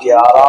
11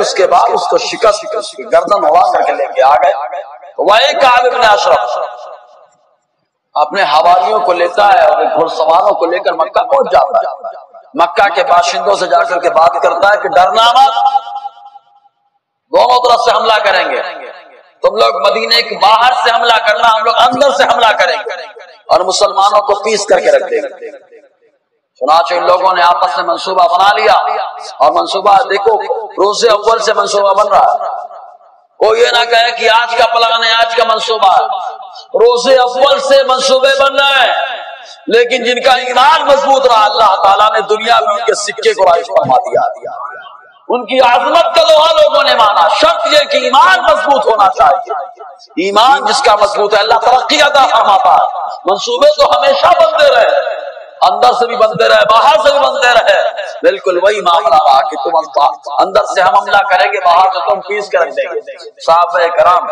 اور اس کے بعد اس کو شکست اس کی گردن اڑا کر کے لے کے آ گئے. وہی کعب بن اشرف اپنے حواریوں کو لیتا ہے اور گھڑ سواروں کو لے کر مکہ پہنچ جاتا ہے. مکہ کے باشندوں سے جا کر کے بات کرتا ہے کہ ڈرنا مت، دونوں طرف سے حملہ کریں گے. تم لوگ مدینے کے باہر سے حملہ کرنا، ہم لوگ اندر سے حملہ کریں گے اور مسلمانوں کو پیس کر کے رکھ دیں گے. چنانچہ ان لوگوں نے آپس میں منصوبہ بنا لیا اور منصوبہ دیکھو روز اول سے منصوبہ بن رہا ہے. کوئی یہ نہ کہے کہ آج کا پلان ہے، آج کا منصوبہ ہے. روز اول سے منصوبے بن رہے ہیں، لیکن جن کا ایمان مضبوط رہا اللہ تعالیٰ نے دنیا میں ان کے سکے کو رائج فرما دیا. ان کی عظمت کا لوہا لوگوں نے مانا. شرط یہ کہ ایمان مضبوط ہونا چاہیے. ایمان جس کا مضبوط ہے اللہ ترقی عطا فرماتا ہے. منصوبے تو ہمیشہ بنتے رہے، اندر سے بھی بنتے رہے، باہر سے بھی بنتے رہے. بالکل وہی معاملہ رہا کہ تم اندر سے ہم حملہ کریں گے، باہر سے تم پیس کر رکھ دیں گے. صحابہ کرام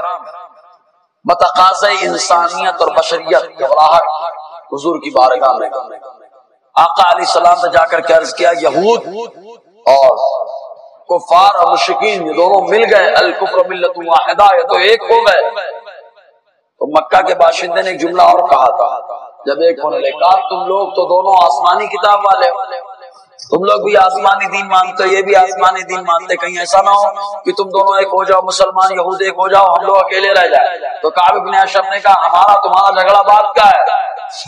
متقاضی انسانیت اور بشریت گھبراہٹ حضور کی بارگاہ میں آقا علیہ السلام سے جا کر کے عرض کیا یہود اور کفار اور مشرکین یہ دونوں مل گئے، الکفر ملت واحدہ، یہ تو ایک ہو گئے. تو مکہ کے باشندے نے ایک جملہ اور کہا تھا جب ایک ہونے لگے، کہا تم لوگ تو دونوں آسمانی کتاب والے ہو، تم لوگ بھی آسمانی دین مانتے، یہ بھی آسمانی دین مانتے، کہیں ایسا نہ ہو کہ تم دونوں ایک ہو جاؤ، مسلمان یہود ایک ہو جاؤ، ہم لوگ اکیلے رہ جائیں. تو کعب بن اشرف نے کہا ہمارا تمہارا جھگڑا بات کا ہے،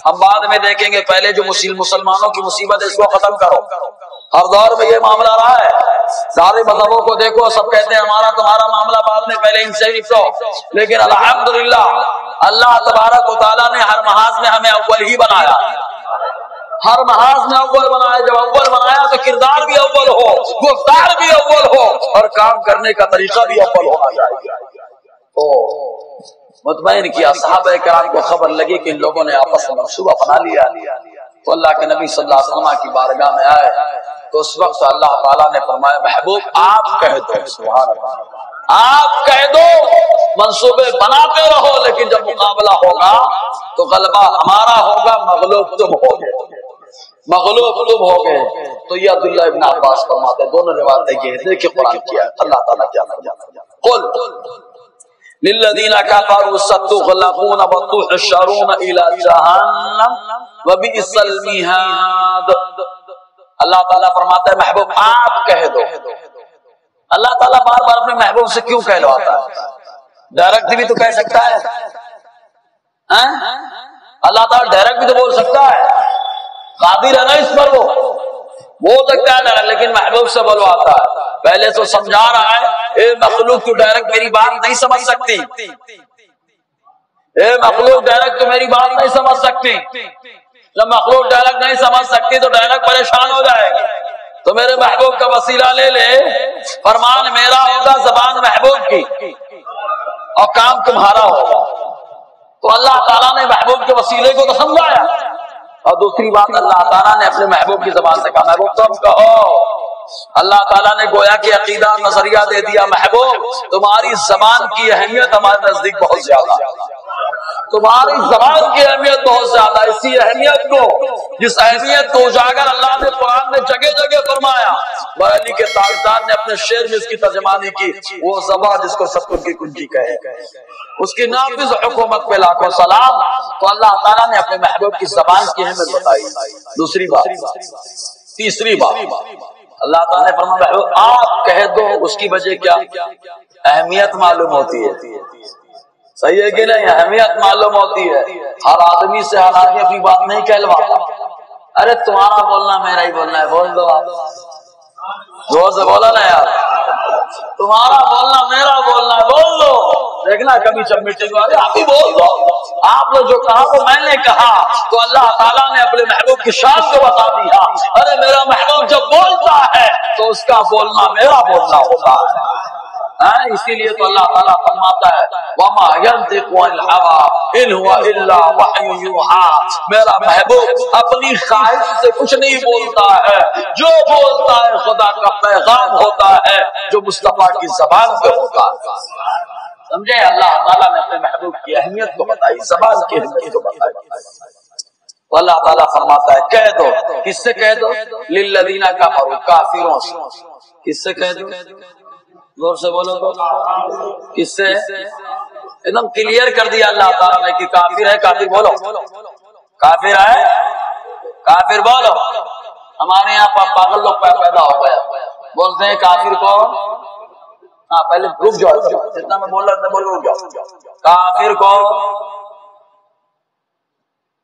ہم بعد میں دیکھیں گے، پہلے جو مسلمانوں کی مصیبت ہے اس کو ختم کرو. ہر دور میں یہ معاملہ رہا ہے. سارے مذہبوں کو دیکھو، سب کہتے ہیں ہمارا تمہارا معاملہ بعد میں، پہلے ان سے نپٹو. لیکن الحمدللہ اللہ تبارک و تعالیٰ نے ہر محاذ میں ہمیں اول ہی بنایا، ہر محاذ میں اول بنایا. جب اول بنایا تو کردار بھی اول ہو، گفتار بھی اول ہو اور کام کرنے کا طریقہ بھی اول ہونا چاہیے. تو مطمئن کیا صحابہ کرام کو خبر لگی کہ ان لوگوں نے آپس میں منصوبہ بنا لیا. تو اللہ کے نبی صلی اللہ علیہ وسلم کی بارگاہ میں آئے تو اس وقت اللہ تعالیٰ نے فرمایا محبوب آپ کہہ دو، سبحان اللہ، آپ کہہ دو، منصوبے بناتے رہو، لیکن جب مقابلہ ہوگا تو غلبہ ہمارا ہوگا، مغلوب تم ہو گئے، مغلوب تم ہو گئے. تو یہ عبداللہ ابن عباس فرماتے ہیں، دونوں روایتیں یہ ہے. دیکھیں قرآن کیا ہے، اللہ تعالیٰ کیا فرماتا ہے، قل للذین کفروا ستغلبون وتحشرون الی جہنم وبئس المہاد. اللہ تعالیٰ فرماتا ہے محبوب آپ کہہ دو. اللہ تعالیٰ بار بار اپنے محبوب سے کیوں کہلواتا ہے؟ ڈائریکٹ بھی تو کہہ سکتا ہے، اللہ تعالیٰ ڈائریکٹ بھی تو بول سکتا ہے، قادر ہے نا اس پر، وہ بول سکتا ہے ڈائریکٹ، لیکن محبوب سے بلواتا ہے. پہلے تو سمجھا رہا ہے اے مخلوق تو ڈائریکٹ میری بات نہیں سمجھ سکتی، اے مخلوق ڈائریکٹ تو میری بات نہیں سمجھ سکتی. جب مخلوق ڈائریکٹ نہیں سمجھ سکتی تو ڈائریکٹ پریشان ہو جائے گی. تو میرے محبوب کا وسیلہ لے لے، فرمان میرا ہوگا، زبان محبوب کی، اور کام تمہارا ہوگا. تو اللہ تعالیٰ نے محبوب کے وسیلے کو تو سمجھایا. اور دوسری بات اللہ تعالیٰ نے اپنے محبوب کی زبان سے کہا محبوب تم کہو. اللہ تعالیٰ نے گویا کہ عقیدہ نظریہ دے دیا محبوب تمہاری زبان کی اہمیت ہمارے نزدیک بہت زیادہ، تمہاری زبان کی اہمیت بہت زیادہ. اسی اہمیت کو، جس اہمیت کو اجاگر اللہ نے قرآن میں جگہ جگہ فرمایا، بریلی کے تاجدار نے اپنے شعر میں اس کی ترجمانی کی، وہ زبان جس کو سکون کی کنجی کہے، اس کی نافذ حکومت پہ لاکھوں سلام. تو اللہ تعالیٰ نے اپنے محبوب کی زبان کی اہمیت بتائی. دوسری بات، تیسری بات، اللہ تعالیٰ نے فرمایا محبوب آپ کہہ دو. اس کی وجہ کیا؟ اہمیت معلوم ہوتی ہے. صحیح ہے کہ نہیں؟ اہمیت معلوم ہوتی ہے. ہر آدمی سے ہر آدمی اپنی بات نہیں کہلواتا. ارے تمہارا بولنا میرا ہی بولنا ہے، بول دو آپ، زور سے بولا نا یار، تمہارا بولنا میرا بولنا ہے، بول دو. دیکھنا کبھی جب میٹنگ والے آپ ہی بول دو، آپ نے جو کہا وہ میں نے کہا. تو اللہ تعالیٰ نے اپنے محبوب کی شان کو بتا دیا. ارے میرا محبوب جب بولتا ہے تو اس کا بولنا میرا بولنا ہوتا ہے. اسی لیے تو اللہ تعالیٰ فرماتا ہے وَمَا يَنْطِقُ عَنِ الْهَوَىٰ إِنْ هُوَ إِلَّا وَحْيٌ يُوحَىٰ. میرا محبوب اپنی خواہش سے کچھ نہیں بولتا ہے، جو بولتا ہے خدا کا پیغام ہوتا ہے جو مصطفیٰ کی زبان پہ ہوتا ہے. سمجھے؟ اللہ تعالیٰ نے اپنے محبوب کی اہمیت کو بتائی، زبان کی اہمیت کو بتائی. تو اللہ تعالیٰ فرماتا ہے کہہ دو. کس سے کہہ دو؟ للذین کفروا، کافروں سے. کس سے کہہ دو؟ زور سے بولو تو کس سے؟ ایک دم کلیئر کر دیا اللہ تعالیٰ نے کہ کافر ہے. کافر بولو, کافر ہے, کافر بولو. ہمارے یہاں پاگل لوگ پیدا ہو گئے, بولتے ہیں کافر کو. ہاں پہلے رک جاؤ, جتنا میں بول رہا تھا بولو رک جاؤ. کافر کو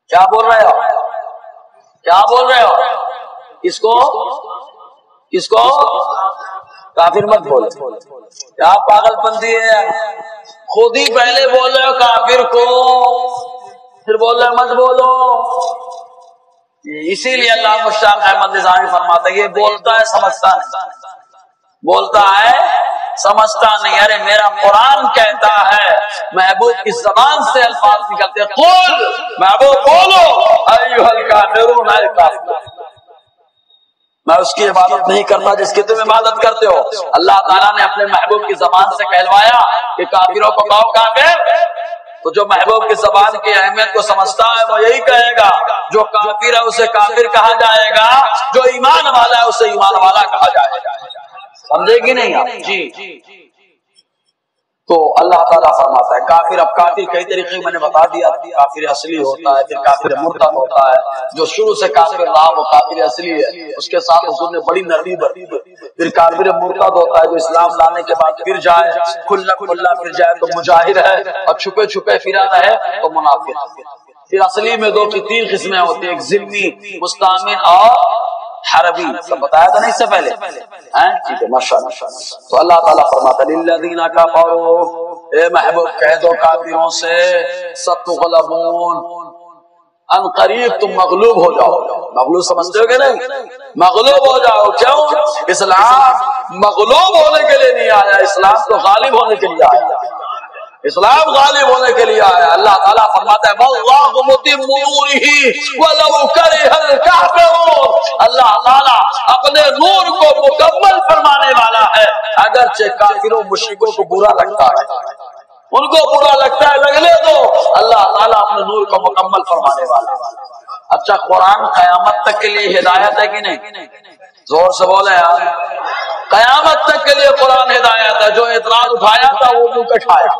کیا بول رہے ہو, کیا بول رہے ہو؟ کس کو, کس کو کافر مت بولو. کیا پاگل پنتی ہے, خود ہی پہلے بول رہے ہو کافر کو, پھر بول رہے مت بولو. اسی لیے اللہ مشتاق احمد نظامی فرماتا ہے یہ بولتا ہے سمجھتا نہیں, بولتا ہے سمجھتا نہیں. ارے میرا قرآن کہتا ہے محبوب کی زبان سے الفاظ نکلتے ہیں, قل محبوب بولو ایھا الکافرون اے کافر. میں اس کی عبادت نہیں کرتا جس کی تم عبادت کرتے ہو. اللہ تعالیٰ نے اپنے محبوب کی زبان سے کہلوایا کہ کافروں کو کہو کافر. تو جو محبوب کی زبان کی اہمیت کو سمجھتا ہے وہ یہی کہے گا. جو کافر ہے اسے کافر کہا جائے گا, جو ایمان والا ہے اسے ایمان والا کہا جائے گا. سمجھے گی نہیں آپ جی؟ تو اللہ تعالیٰ فرماتا ہے کافر. اب کافر کئی طریقے میں نے بتا دیا. کافر اصلی ہوتا ہے, پھر کافر مرتد ہوتا ہے. جو شروع سے کافر رہا وہ کافر اصلی ہے, اس کے ساتھ حضور نے بڑی نرمی برتی. پھر کافر مرتد ہوتا ہے جو اسلام لانے کے بعد پھر جائے, کھلا کھلا پھر جائے تو مجاہر ہے, اور چھپے چھپے پھر آتا ہے تو منافق. پھر اصلی میں دو کی تین قسمیں ہوتی ہیں, ایک ذمی, مستعمن اور حربی. سب بتایا تھا نا اس سے پہلے, ٹھیک ہے ماشاءاللہ. تو اللہ تعالیٰ فرماتا ہے للذین کفروا, اے محبوب کہہ دو کافروں سے ستغلبون, ان قریب تم مغلوب ہو جاؤ. مغلوب سمجھتے ہو کہ نہیں؟ مغلوب ہو جاؤ. کیوں؟ اسلام مغلوب ہونے کے لیے نہیں آیا, اسلام تو غالب ہونے کے لیے آیا. اسلام غالب ہونے کے لیے آیا. اللہ تعالیٰ فرماتا ہے واللہ متم نورہ ولو کرہ الکافرون. اللہ تعالیٰ اپنے نور کو مکمل فرمانے والا ہے, اگرچہ کافروں مشرکوں کو برا لگتا ہے, ان کو برا لگتا ہے, لگنے دو. اللہ تعالیٰ اپنے نور کو مکمل فرمانے والا ہے. اچھا قرآن قیامت تک کے لیے ہدایت ہے کہ نہیں؟ زور سے بولے یار. قیامت تک کے لیے قرآن ہدایت ہے. جو اعتراض اٹھایا تھا وہ منہ کے کھایا,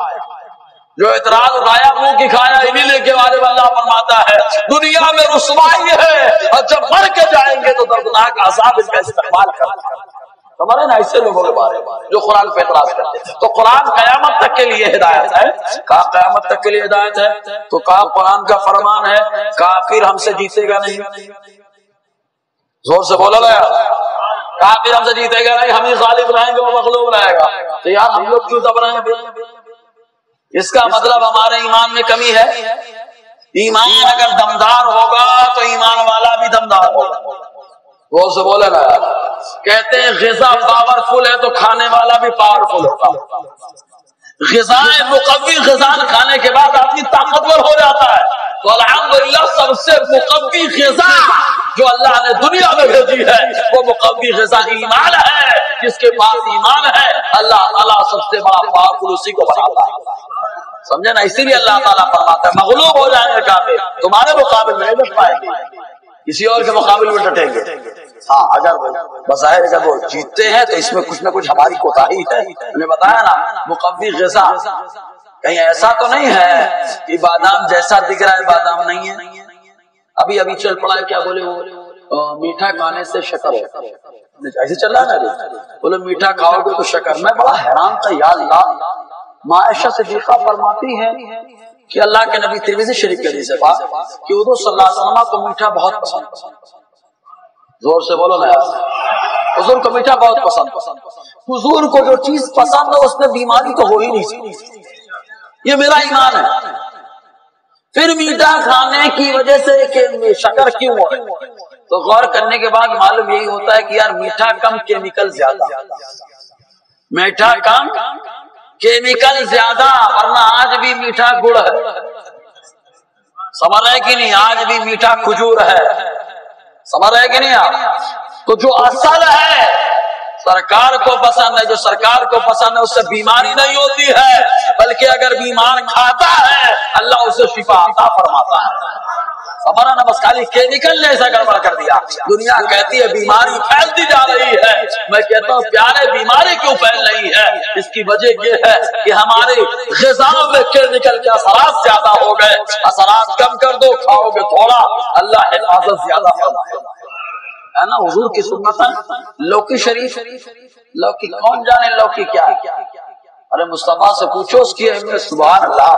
جو اعتراض اٹھایا منہ کی کھایا. انہی کے بارے میں اللہ فرماتا ہے دنیا میں رسوائی ہے, اور جب مر کے جائیں گے تو دردناک عذاب ان کا استقبال کرنا. ہمارے نا ایسے لوگوں کے بارے جو قرآن پہ اعتراض کرتے ہیں. تو قرآن قیامت تک کے لیے ہدایت ہے. کہا قیامت تک کے لیے ہدایت ہے, تو کہا قرآن کا فرمان ہے کافر ہم سے جیتے گا نہیں. زور سے بولا گیا, کافر ہم سے جیتے گا نہیں, ہم ہی غالب رہیں گے, وہ مغلوب رہے گا. تو یار ہم لوگ کیوں دب رہے ہیں؟ اس کا مطلب ہمارے ایمان میں کمی ہے. ایمان اگر دمدار ہوگا تو ایمان والا بھی دمدار ہوگا. وہ سے بولے نا, کہتے ہیں غذا پاورفل ہے تو کھانے والا بھی پاورفل ہوتا. غذائیں مقوی غذا کھانے کے بعد آدمی طاقتور ہو جاتا ہے. تو الحمدللہ سب سے مقوی غذا جو اللہ نے دنیا میں بھیجی ہے وہ مقوی غذا ایمان ہے. جس کے پاس ایمان ہے اللہ تعالیٰ سب سے بڑا پاورفل اسی کو بناتا ہے. سمجھے نا؟ اسی لیے اللہ تعالیٰ فرماتا ہے مغلوب ہو جائیں گے کافر, تمہارے مقابل میں نہیں ڈٹ پائیں گے, کسی اور کے مقابل میں ڈٹیں گے. ہاں اگر بظاہر اگر وہ جیتتے ہیں تو اس میں کچھ نہ کچھ ہماری کوتاہی ہے. ہم نے بتایا نا مقوی غذا, کہیں ایسا تو نہیں ہے کہ بادام جیسا دکھ رہا ہے بادام نہیں ہے. ابھی ابھی چل پڑا ہے کیا بولے وہ میٹھا کھانے سے شکر ہوتا ہے, ایسے چل رہا ہے نا, بولے میٹھا کھاؤ گے تو شکر. میں بڑا حیران تھا, یا اللہ ماں عائشہ صدیقہ فرماتی ہے کہ اللہ کے نبی ترمذی شریف کے حدیث ہے کہ حضور صلی اللہ علیہ وسلم کو میٹھا بہت پسند. زور سے بولو نا, حضور کو میٹھا بہت پسند. حضور کو جو چیز پسند ہے اس میں بیماری تو ہو ہی نہیں سکتی. یہ میرا ایمان ہے. پھر میٹھا کھانے کی وجہ سے کہ شکر کیوں ہو, تو غور کرنے کے بعد معلوم یہی ہوتا ہے کہ یار میٹھا کم کیمیکل زیادہ, میٹھا کم کیمیکل زیادہ. ورنہ آج بھی میٹھا گڑ ہے, سمجھ رہے کہ نہیں؟ آج بھی میٹھا کھجور ہے, سمجھ رہے کہ نہیں آپ؟ تو جو اصل ہے سرکار کو پسند ہے, جو سرکار کو پسند ہے اس سے بیماری نہیں ہوتی ہے, بلکہ اگر بیمار کھاتا ہے اللہ اسے شفا عطا فرماتا ہے. ہمارا نمسکاری کیمیکل نے ایسا گڑبڑ کر دیا. دنیا کہتی ہے بیماری پھیلتی جا رہی ہے. میں کہتا ہوں پیارے بیماری کیوں پھیل رہی ہے؟ اس کی وجہ یہ ہے کہ ہمارے غذا میں کیمیکل کے اثرات زیادہ ہو گئے. اثرات کم کر دو، کھاؤ گے تھوڑا، اللہ حفاظت زیادہ فرمائے ہے نا. حضور کی سنت ہے لوکی شریف. لوکی کون جانے لوکی کیا ہے؟ ارے مصطفیٰ سے پوچھو اس کی اہمیت. سبحان اللہ.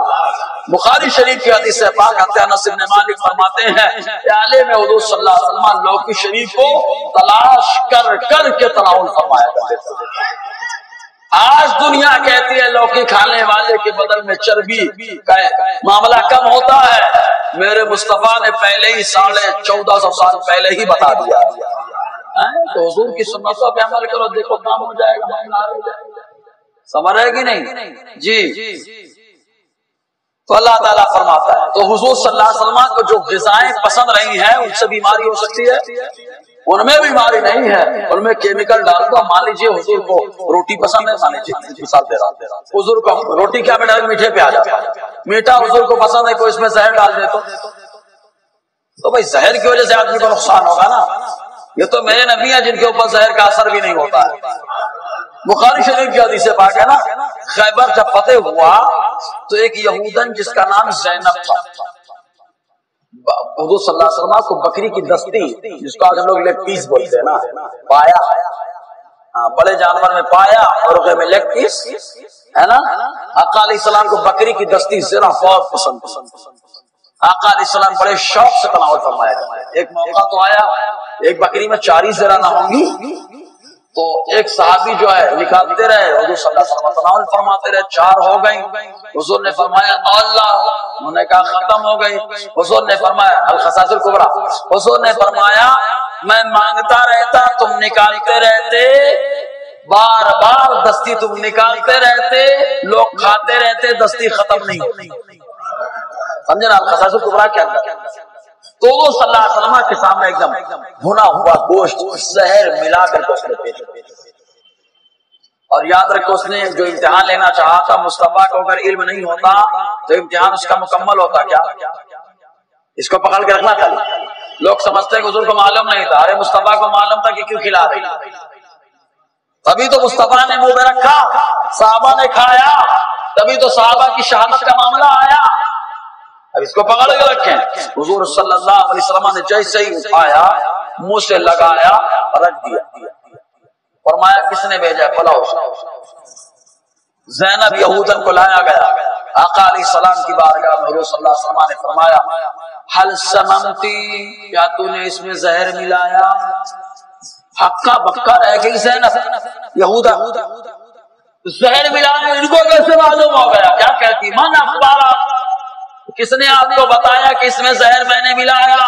بخاری شریف کی حدیث پاک انس بن مالک فرماتے ہیں پیالے میں حضور صلی اللہ علیہ وسلم لوکی شریف کو تلاش کر کر کے تناول فرمایا کرتے تھے. آج دنیا کہتی ہے لوکی کھانے والے کے بدن میں چربی کا معاملہ کم ہوتا ہے. میرے مصطفیٰ نے پہلے ہی 1450 سال پہلے ہی بتا دیا. تو حضور کی سنتوں پہ عمل کرو، دیکھو کام ہو جائے گا. سمجھ رہے گی نہیں جی؟ تو اللہ تعالیٰ فرماتا ہے تو حضور صلی اللہ علیہ وسلم کو جو غذائیں پسند رہی ہیں ان سے بیماری ہو سکتی ہے؟ ان میں بیماری نہیں ہے، ان میں کیمیکل ڈال دو. مان لیجیے حضور کو روٹی پسند ہے، مان لیجیے مثال دے رہا ہوں، حضور کو روٹی کیا میں میٹھے پہ آ جاتا ہے. میٹھا حضور کو پسند ہے، کوئی اس میں زہر ڈال دے تو بھائی زہر کی وجہ سے آدمی کو نقصان ہوگا نا. یہ تو میرے نبی ہیں جن کے اوپر زہر کا اثر بھی نہیں ہوتا ہے. بخاری شریف کی حدیث پاک ہے نا. خیبر جب فتح ہوا تو ایک یہودن جس کا نام زینب تھا، حضور صلی اللہ علیہ وسلم کو بکری کی دستی، جس کو آج ہم لوگ لیگ پیس بولتے ہیں نا، پایا. بڑے جانور میں پایا اور میں لیگ پیس ہے نا. آقا علیہ السلام کو بکری کی دستی ذرا بہت پسند. آقا علیہ السلام بڑے شوق سے تناول فرمایا. ایک موقع تو آیا ایک بکری میں 4 ذرا نہ ہوں گی تو ایک صحابی جو ہے نکالتے رہے، حضور صلی اللہ علیہ وسلم تناول فرماتے رہے. 4 ہو گئی. حضور نے فرمایا اللہ، انہوں نے کہا ختم ہو گئی. حضور نے فرمایا الخصاص الکبریٰ، حضور نے فرمایا میں مانگتا رہتا تم نکالتے رہتے، بار بار دستی تم نکالتے رہتے، لوگ کھاتے رہتے، دستی ختم نہیں ہوتی. سمجھے نا الخصاص الکبریٰ کیا ہے؟ تو وہ صلی اللہ علیہ وسلم کے سامنے ایک دم بھنا ہوا گوشت زہر ملا کر کے اس نے پیش کیا. اور یاد رکھو اس نے جو امتحان لینا چاہا تھا مصطفیٰ کو اگر علم نہیں ہوتا تو امتحان اس کا مکمل ہوتا. کیا اس کو پکڑ کے رکھنا چاہیے. لوگ سمجھتے ہیں کہ حضور کو معلوم نہیں تھا. ارے مصطفیٰ کو معلوم تھا کہ کیوں کھلا رہی، تبھی تو مصطفیٰ نے منہ میں رکھا، صحابہ نے کھایا، تبھی تو صحابہ کی شہادت کا معاملہ آیا. اب اس کو پکڑ کے رکھیں. حضور صلی اللہ علیہ وسلم نے جیسے ہی اٹھایا منہ سے لگایا رکھ دیا. فرمایا کس نے بھیجا؟ پلاؤ. زینب یہودن کو لایا گیا. آقا علیہ السلام کی بارگاہ میں حضور صلی اللہ علیہ وسلم نے فرمایا حل سممتی، کیا تو نے اس میں زہر ملایا؟ ہکا بکا رہ گئی زینب. یہودا زہر ملانے ان کو کیسے معلوم ہو گیا؟ کیا کہتی من اخبارا، کس نے آپ کو بتایا کہ اس میں زہر میں نے ملایا؟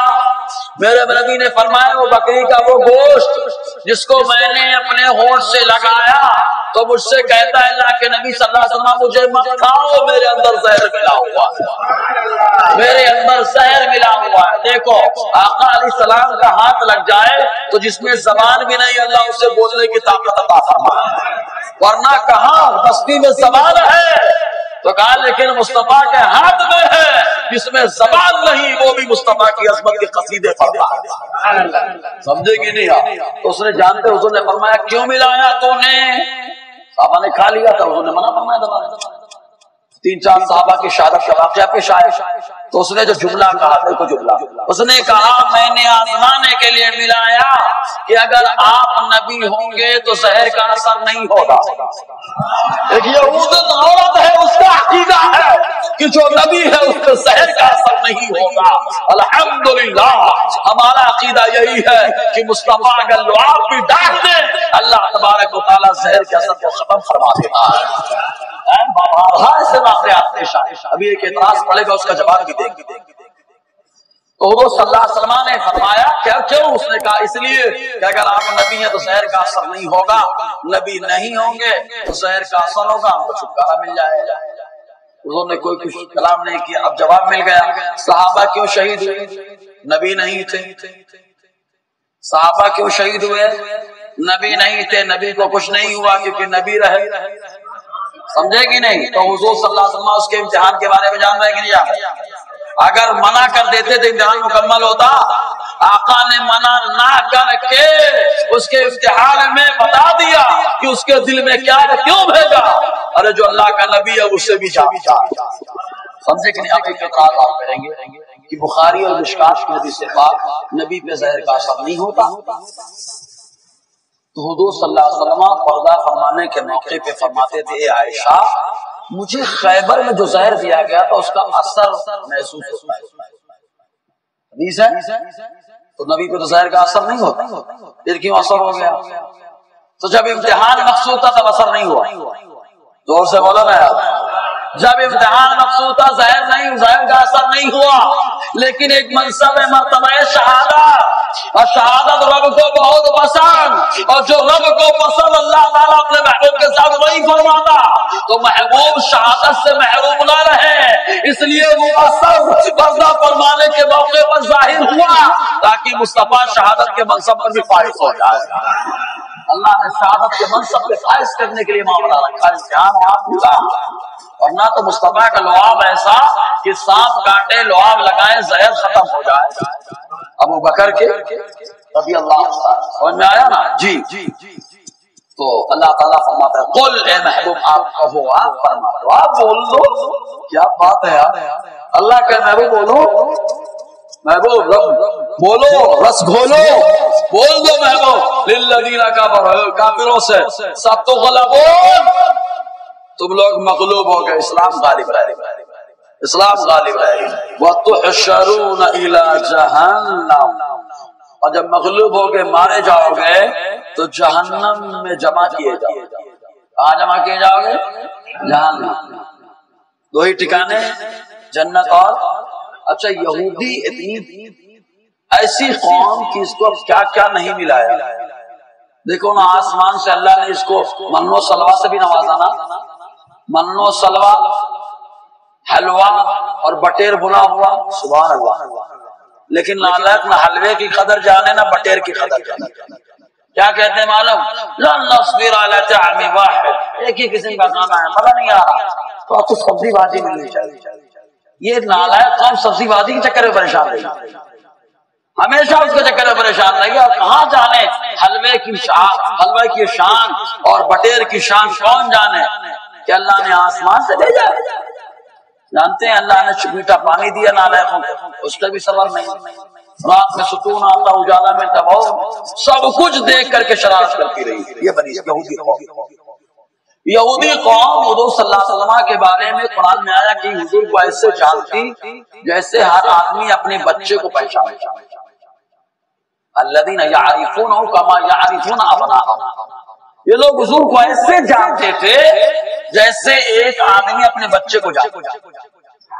میرے نبی نے فرمایا وہ بکری کا وہ گوشت جس کو میں نے اپنے ہونٹ سے لگایا تو مجھ سے کہتا ہے اللہ کے نبی صلی اللہ علیہ وسلم مجھے مت کھاؤ، میرے اندر زہر ملا ہوا ہے، میرے اندر زہر ملا ہوا ہے. دیکھو آقا علیہ السلام کا ہاتھ لگ جائے تو جس میں زبان بھی نہیں اللہ اسے بولنے کی طاقت عطا فرمائے، ورنہ کہاں بستی میں زبان ہے. تو کہا لیکن مصطفیٰ کے ہاتھ میں ہے جس میں زبان نہیں، وہ بھی مصطفیٰ کی عظمت کے قصیدے پڑھتا ہے. سمجھے گی نہیں؟ تو اس نے جانتے حضور نے فرمایا کیوں ملایا تو نے؟ صحابہ نے کھا لیا تھا، حضور نے منع فرمایا دبا. 3-4 صحابہ کی شہادت کا واقعہ پیش آیا تو اس نے جو جملہ کہا، دیکھو جملہ، اس نے کہا میں نے آزمانے کے لیے ملایا کہ اگر آپ نبی ہوں گے تو زہر کا اثر نہیں ہوگا. ایک یہودن عورت ہے، اس کا عقیدہ ہے کہ جو نبی ہے اس پہ زہر کا اثر نہیں ہوگا. الحمدللہ ہمارا عقیدہ یہی ہے کہ مصطفیٰ اگر لعاب بھی ڈانٹ دے اللہ تبارک و تعالیٰ زہر کے اثر کو ختم فرما دیتا ہے. ایسے واقعات پیش آئے. ابھی ایک اعتراض پڑے گا، اس کا جواب بھی دیں گے. تو وہ صلی اللہ علیہ وسلم نے فرمایا کیوں؟ اس نے کہا اس لیے کہ اگر آپ نبی ہیں تو زہر کا اثر نہیں ہوگا، نبی نہیں ہوں گے تو زہر کا اثر ہوگا، ہم کو چھٹکارا مل جائے گا. حضور نے کوئی کچھ کلام نہیں کیا. اب جواب مل گیا. صحابہ کیوں شہید ہوئے؟ نبی نہیں تھے. صحابہ کیوں شہید ہوئے؟ نبی نہیں تھے. نبی کو کچھ نہیں ہوا کیونکہ نبی رہے. سمجھے گی نہیں؟ تو حضور صلی اللہ علیہ وسلم اس کے امتحان کے بارے میں جان رہے کہ نہیں جان؟ اگر منع کر دیتے تو امتحان مکمل ہوتا؟ آقا نے منع نہ کر کے اس کے امتحان میں بتا دیا کہ اس کے دل میں کیا ہے، کیوں بھیجا؟ ارے جو اللہ کا نبی ہے اس سے بھی جانتا سمجھے کہ نہیں؟ آپ ایک اعتراض آپ کریں گے کہ بخاری اور مشکات کی حدیث پاک نبی پہ زہر کا اثر نہیں ہوتا، تو حضور صلی اللہ علیہ وسلم پردہ فرمانے کے موقع پہ فرماتے تھے، اے عائشہ مجھے خیبر میں جو زہر دیا گیا تھا اس کا اثر محسوس ہوتا ہے۔ حدیث ہے تو نبی کو تو زہر کا اثر نہیں ہوتا، پھر کیوں اثر ہو گیا؟ تو جب امتحان مقصود تھا تب اثر نہیں ہوا، زور سے بولا نا یار، جب امتحان مقصود تھا زہر کا اثر نہیں ہوا، لیکن ایک منصب ہے مرتبہ شہادت، اور شہادت رب کو بہت پسند، اور جو رب کو پسند اللہ تعالیٰ اپنے محبوب کے ساتھ وہی فرماتا، تو محبوب شہادت سے محروم نہ رہے، اس لیے وہ اثر پردہ فرمانے کے موقع پر ظاہر ہوا تاکہ مصطفیٰ شہادت کے منصب پر بھی فائز ہو جائے۔ اللہ نے شہادت کے منصب پہ فائز کرنے کے لیے معاملہ رکھا، امتحان ورنہ تو مصطفیٰ کا لعاب ایسا کہ سانپ کاٹے لعاب لگائے زہر ختم ہو جائے۔ ابو بکر کے رضی اللہ عنہ، سمجھ میں آیا نا؟ جی تو اللہ تعالیٰ فرماتا ہے قل، اے محبوب آپ کہو، آپ فرماتے ہو، آپ بول دو۔ کیا بات ہے یار، اللہ کا محبوب بولو، محبوب بولو، رس گھولو، بول دو محبوب، للذین کفروا، کافروں سے، ستغلبون، تم لوگ مغلوب ہو گئے، اسلام غالب رہے، اسلام غالب رہے، وَتُحْشَرُونَ إِلَى جَهَنَّمَ، اور جب مغلوب ہو گئے مارے جاؤ گے تو جہنم میں جمع کیے جاؤ گے۔ کہاں جمع کیے جاؤ گے؟ جہنم۔ دو ہی ٹھکانے، جنت اور اچھا یہودی اتنی ایسی قوم کی اس کو کیا کیا نہیں ملایا، دیکھو نا آسمان سے اللہ نے اس کو من و سلوا سے بھی نوازا نا، من و سلوا، حلوہ اور بٹیر بنا ہوا، سبحان اللہ، لیکن نالک نہ حلوے کی قدر جانے نہ بٹیر کی قدر جانے۔ کیا کہتے ہیں معلوم؟ لن نصبر علی طعام واحد، ایک ہی قسم کا کھانا ہے، پتہ نہیں آ رہا تو آپ کو سبزی بھاجی ملنی چاہیے۔ یہ نالائق قوم سبزی بھاجی کے چکر میں پریشان رہی، ہمیشہ اس کے چکر میں پریشان رہی، اور کہاں جانے حلوے کی شان، حلوے کی شان اور بٹیر کی شان کون جانے کہ اللہ نے آسمان سے بھیجا۔ جانتے ہیں اللہ نے میٹھا پانی دیا نالائقوں کو، اس کا بھی سبب نہیں، رات میں ستون آتا، اجالا میں تباہ، سب کچھ دیکھ کر کے شرارت کرتی رہی۔ یہ بنی یہودی قوم، یہودی قوم حضور صلی اللہ علیہ وسلم کے بارے میں قرآن میں آیا کہ حضور کو ایسے جانتی جیسے ہر آدمی اپنے بچے کو پہچانتا۔ الذین یعرفونہ کما یعرفون ابناءہم، یہ لوگ حضور کو ایسے جانتے تھے جیسے ایک آدمی اپنے بچے کو جانتا۔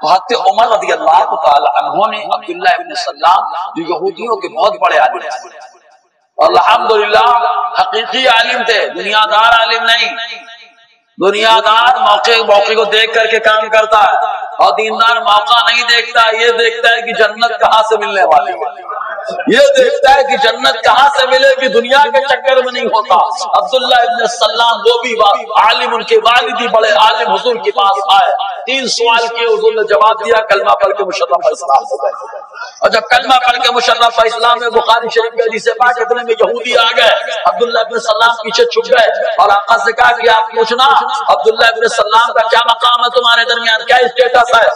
حضرت عمر رضی اللہ تعالی عنہ نے عبداللہ ابن سلام جو یہودیوں کے بہت بڑے عالم تھے، اور الحمدللہ حقیقی عالم تھے، دنیا دار عالم نہیں، دنیا دار موقع کو دیکھ کر کے کام کرتا ہے، اور دیندار موقع نہیں دیکھتا، یہ دیکھتا ہے کہ جنت کہاں سے ملنے والی ہے، یہ دیکھتا ہے کہ جنت کہاں سے ملے گی، دنیا کے چکر میں نہیں ہوتا۔ عبداللہ ابن سلام وہ بھی عالم، ان کے والدی بڑے عالم حضور کے پاس آئے، 3 سوال کیے، حضور نے جواب دیا، کلمہ پڑھ کے مشرف اسلام ہو گئے۔ اور جب کلمہ پڑھ کے مشرف اسلام میں بخاری شریف کے حدیث پاک اتنے میں یہودی آ گئے، عبداللہ ابن سلام پیچھے چھپ گئے اور آقا سے کہا کہ آپ پوچھنا عبداللہ ابن سلام کا کیا مقام ہے تمہارے درمیان، کیا اسٹیٹس ہے؟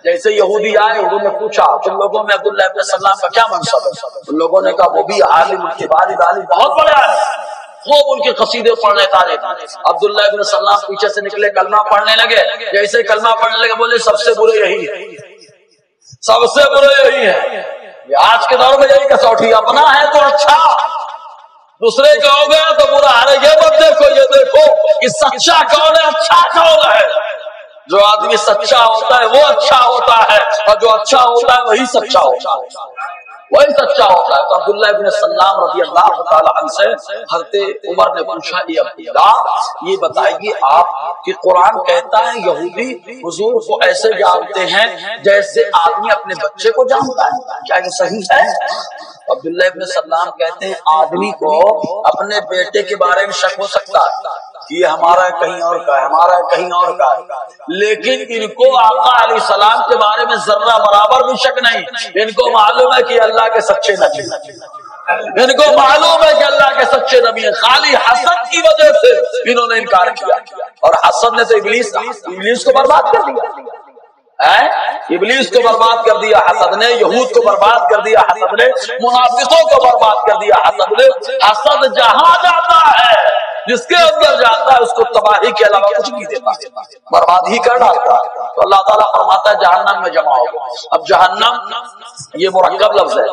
جیسے یہودی آئے حضور نے پوچھا تم لوگوں میں عبداللہ ابن سلام کا کیا منصب ہے؟ ان لوگوں نے کہا وہ بھی عالم، ان کے والد عالم بہت بڑے عالم، خوب ان کے قصیدے پڑھنے تھے۔ عبداللہ ابن سلام پیچھے سے نکلے، کلمہ پڑھنے لگے، جیسے کلمہ پڑھنے لگے بولے سب سے برے یہی ہے، سب سے برے یہی ہے۔ یہ آج کے دور میں یہی کسوٹی، اپنا ہے تو اچھا، دوسرے کا ہو گیا تو برا۔ ارے یہ مت دیکھو، یہ دیکھو کہ سچا کون ہے، اچھا کون ہے۔ جو آدمی سچا ہوتا ہے وہ اچھا ہوتا ہے، اور جو اچھا ہوتا ہے وہی سچا ہوتا ہے، وہی سچا ہوتا ہے۔ تو عبداللہ ابن سلام رضی اللہ تعالی عنہ سے حضرت عمر نے پوچھا، یہ عبداللہ یہ بتائیے آپ کہ قرآن کہتا ہے یہودی حضور کو ایسے جانتے ہیں جیسے آدمی اپنے بچے کو جانتا ہے، کیا یہ صحیح ہے؟ عبداللہ ابن سلام کہتے ہیں آدمی کو اپنے بیٹے کے بارے میں شک ہو سکتا ہے، یہ ہمارا ہے کہیں اور کا ہے، ہمارا ہے کہیں اور کا ہے، لیکن ان کو آقا علیہ السلام کے بارے میں ذرہ برابر بھی شک نہیں۔ ان کو معلوم ہے کہ اللہ کے سچے نبی، ان کو معلوم ہے کہ اللہ کے سچے نبی ہیں، خالی حسد کی وجہ سے انہوں نے انکار کیا، اور حسد نے تو ابلیس کو برباد کر دیا، ابلیس کو برباد کر دیا حسد نے، یہود کو برباد کر دیا حسد نے، منافقوں کو برباد کر دیا حسد نے۔ حسد جہاں جاتا ہے، جس کے اندر جاتا ہے، اس کو تباہی کے علاوہ کچھ نہیں دیتا، برباد ہی کر ڈالتا ہے۔ تو اللہ تعالیٰ فرماتا ہے جہنم میں جمع ہو۔ اب جہنم یہ مرکب لفظ ہے،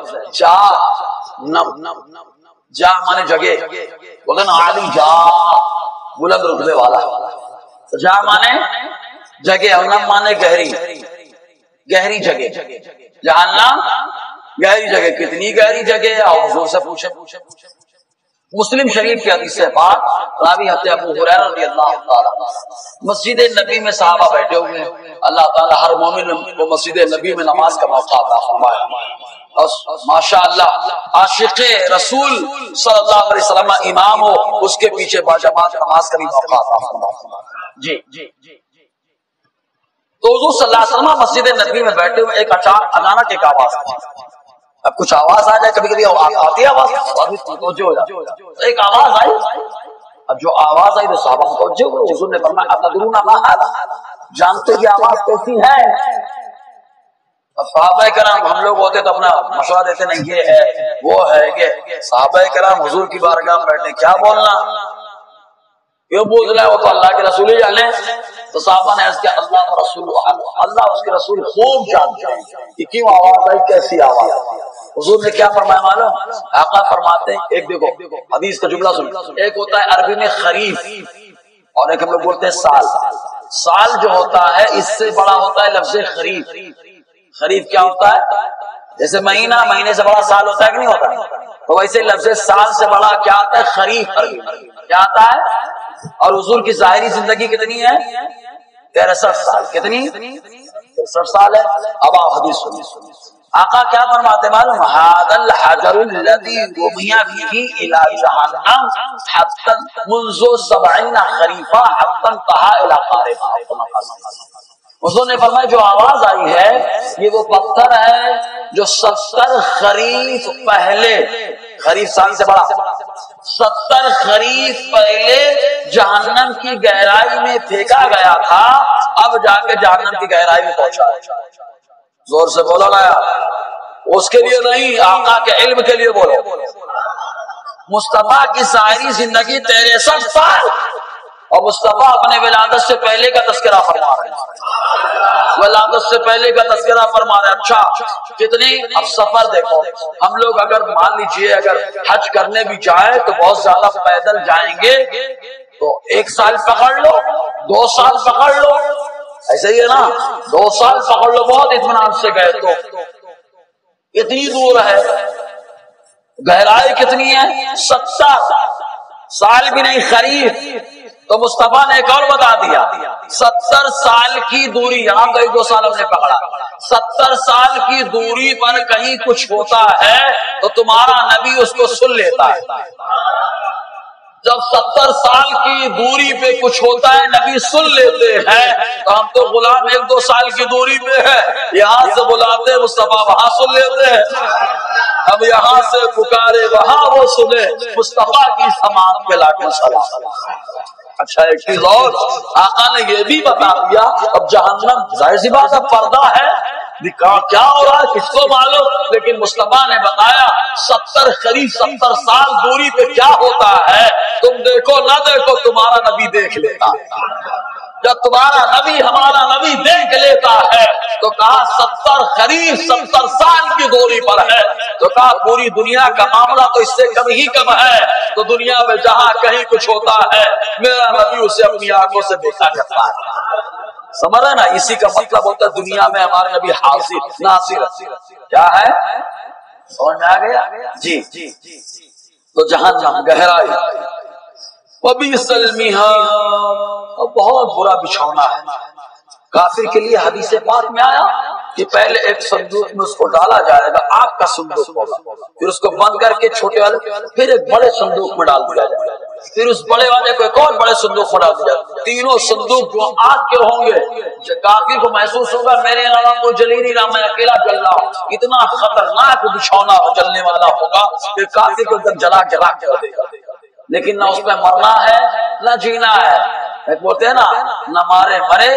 جا مانے جگہ، بولے نا عالی جا، بلند رتبے والا، جا مانے جگہ، اور نم مانے گہری، گہری جگہ۔ جہنم گہری جگہ، کتنی گہری جگہ ہے؟ اور حضور سے پوچھے۔ مسلم شریف کی حدیث ہے پاک، راوی حضرت ابو ہریرہ رضی اللہ تعالیٰ عنہ، مسجد نبی میں صحابہ بیٹھے ہوئے ہیں، اللہ تعالیٰ ہر مومن کو مسجد نبی میں نماز کا موقع عطا فرمائے، اور ماشاء اللہ عاشق رسول صلی اللہ علیہ وسلم امام ہو، اس کے پیچھے باجماعت نماز کا بھی موقع عطا فرمائے۔ جی تو حضور صلی اللہ علیہ وسلم مسجد نبی میں بیٹھے ہوئے، ایک اچانک ایک آواز آئی۔ اب کچھ آواز آ جائے، کبھی کبھی آتی ہے آواز، ایک آواز آئی۔ اب جو آواز آئی تو صحابہ توجہ ہوئے، حضور نے فرمایا اتدرون ما ھذا، جانتے یہ آواز کیسی ہے؟ صحابہ کرام، ہم لوگ ہوتے تو اپنا مشورہ دیتے نہیں، یہ ہے وہ ہے، کہ صحابہ کرام حضور کی بارگاہ میں بیٹھے، کیا بولنا، کیوں بول رہا ہے، وہ تو اللہ کے رسول ہی جانے۔ تو صحابہ نے عرض کیا اللہ و رسول، اللہ اس کے رسول خوب جانتے ہیں کہ کیوں آواز آئی، کیسی آواز۔ حضور نے کیا فرمایا معلوم؟ آقا فرماتے ہیں، ایک دیکھو حدیث کا جملہ سن، ایک ہوتا ہے عربی میں خریف، اور ایک ہم لوگ بولتے ہیں سال۔ سال جو ہوتا ہے اس سے بڑا ہوتا ہے لفظ خریف۔ خریف کیا ہوتا ہے؟ جیسے مہینہ، مہینے سے بڑا سال ہوتا ہے کہ نہیں ہوتا، تو ویسے لفظ سال سے بڑا کیا آتا ہے؟ خریف کیا آتا ہے؟ اور حضور کی ظاہری زندگی کتنی ہے؟ 63 سال۔ کتنی؟ 63 سال ہے۔ اب آپ حدیث سنیے، آقا کیا فرماتے معلوم؟ ھذا الحجر الذي رمي به الى جهنم حتى منذ 70 خريفا حتى انتهى الى قاربها۔ حضور نے فرمایا جو آواز آئی ہے یہ وہ پتھر ہے جو 70 خریف پہلے، خریف سال سے بڑا، 70 خریف پہلے جہنم کی گہرائی میں پھینکا گیا تھا، اب جا کے جہنم کی گہرائی میں پہنچا ہے۔ زور سے بولو نا، اس کے لیے نہیں، آقا کے علم کے لیے بولو۔ مصطفیٰ کی ظاہری زندگی 63 سال، اور مصطفیٰ اپنے ولادت سے پہلے کا تذکرہ فرما رہے ہیں، ولادت سے پہلے کا تذکرہ فرما رہے ہیں۔ اچھا کتنی؟ اب سفر دیکھو، ہم لوگ اگر مان لیجئے اگر حج کرنے بھی جائیں تو بہت زیادہ پیدل جائیں گے، تو 1 سال پکڑ لو، 2 سال پکڑ لو، ایسے ہی ہے نا، 2 سال پکڑ لو، بہت اطمینان سے گئے تو اتنی دور ہے، گہرائی کتنی ہے؟ 70 سال بھی نہیں، خریف۔ تو مصطفیٰ نے ایک اور بتا دیا، 70 سال کی دوری، یہاں تو 1-2 سال ہم نے پکڑا، 70 سال کی دوری پر کہیں کچھ ہوتا ہے تو تمہارا نبی اس کو سن لیتا ہے۔ جب 70 سال کی دوری پہ کچھ ہوتا ہے نبی سن لیتے ہیں، تو ہم تو غلام 1-2 سال کی دوری پہ ہے، یہاں سے بلاتے ہیں مصطفیٰ وہاں سن لیتے ہیں، اب یہاں سے پکارے وہاں وہ سنے، مصطفیٰ کی سماعت پہ لاکھوں سلام۔ اچھا ایک چیز اور آقا نے یہ بھی بتا دیا، اب جہنم ظاہر سی بات ہے پردہ ہے، کیا ہو رہا ہے کس کو معلوم، لیکن مصطفیٰ نے بتایا 70 قریب 70 سال دوری پہ کیا ہوتا ہے، تم دیکھو نہ دیکھو تمہارا نبی دیکھ لیتا ہے۔ جب تمہارا نبی ہمارا نبی دیکھ لیتا ہے تو کہا 70 قریب 70 سال کی دوری پر ہے، تو کہا پوری دنیا کا معاملہ تو اس سے کم ہی کم ہے، تو دنیا میں جہاں کہیں کچھ ہوتا ہے میرا نبی اسے اپنی آنکھوں سے دیکھا کرتا ہے۔ سمجھ رہے نا، اسی کا مطلب ہوتا ہے دنیا میں ہمارے نبی حاضر ناظر کیا ہے، سمجھ میں آ گیا جی۔ تو جہنم گہرائی، وبئس المہاد، بہت برا بچھونا ہے کافر کے لیے۔ حدیث پاک میں آیا کہ پہلے ایک صندوق میں اس کو ڈالا جائے گا، آگ کا صندوق ہوگا، پھر اس کو بند کر کے چھوٹے والے پھر ایک بڑے صندوق میں ڈال دیا جائے گا، پھر اس بڑے والے کو ایک اور بڑے صندوق میں ڈال دیا جائے گا۔ تینوں صندوق جو آگ کے ہوں گے، کافی کو محسوس ہوگا میرے علاوہ کوئی جلی نہیں رہا، میں اکیلا جل رہا ہوں۔ اتنا خطرناک بچھونا جلنے والا ہوگا کہ کافی کو جلا جلا کے دے گا، لیکن نہ اس میں مرنا ہے نہ جینا ہے۔ ایک بولتے ہیں نا، نہ مارے مرے،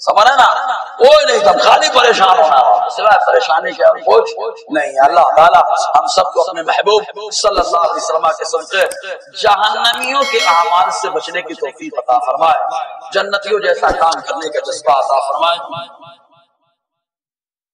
سمجھ نا، کوئی نہیں، تم خالی پریشان ہونا، سوائے پریشانی کے اور کچھ نہیں۔ اللہ تعالیٰ ہم سب کو اپنے محبوب صلی اللہ علیہ وسلم کے صدقے جہنمیوں کے اعمال سے بچنے کی توفیق عطا فرمائے، جنتیوں جیسا کام کرنے کا جذبہ عطا فرمائے۔